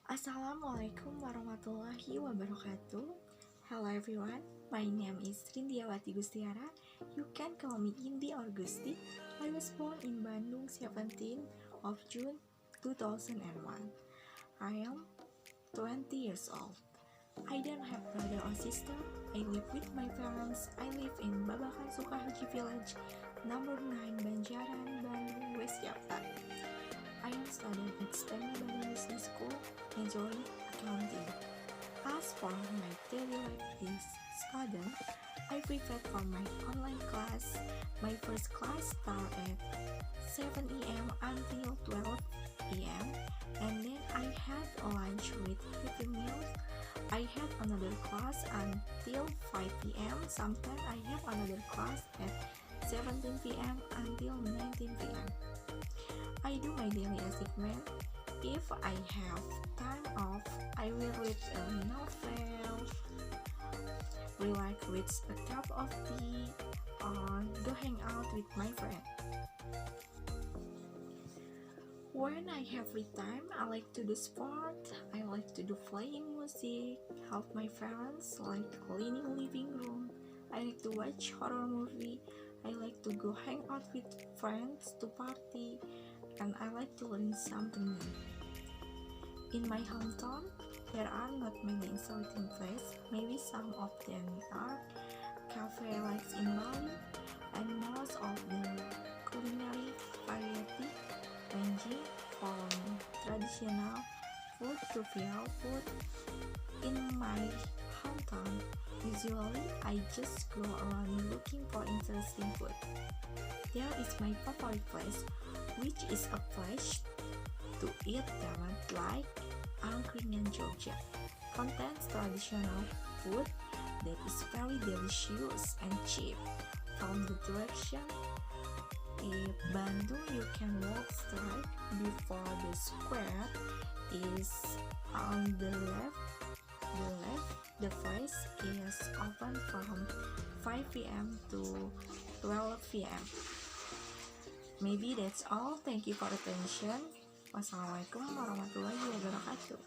Assalamualaikum warahmatullahi wabarakatuh. Hello everyone, my name is RindiawatiGustiara. You can call me Indi or Gusti. I was born in Bandung 17 of June 2001. I am 20 years old. I don't have brother or sister. I live with my parents. I live in Babakan Sukahaji Village, number 9 Banjaran, Bandung, West Jakarta. I am studying at STEM Business School, majoring accounting. As for my daily life is student, I prepare for my online class. My first class starts at 7 a.m. until 12 p.m. and then I had a lunch with happy meals. I have another class until 5 p.m. Sometimes I have another class at 17 p.m. until 19 p.m. I do my daily assignment. If I have time off, I will read a novel, relax with a cup of tea, or go hang out with my friend. When I have free time, I like to do sport. I like to do playing music, help my parents, like cleaning living room. I like to watch horror movie. I like to go hang out with friends to party, and I like to learn something new. In my hometown, there are not many exciting places. Maybe some of them are cafe like in Bali, and most of the culinary variety ranging from traditional food to viral food. In my hometown, usually I just go around looking for interesting food. There is my favorite place, which is a place to eat that like Angkringan Jogja. Contains traditional food that is very delicious and cheap. From the direction Bandung, you can walk straight before the square is on the left. The place is open from 5 p.m. to 12 p.m. Maybe that's all. Thank you for attention. Wassalamualaikum warahmatullahi wabarakatuh.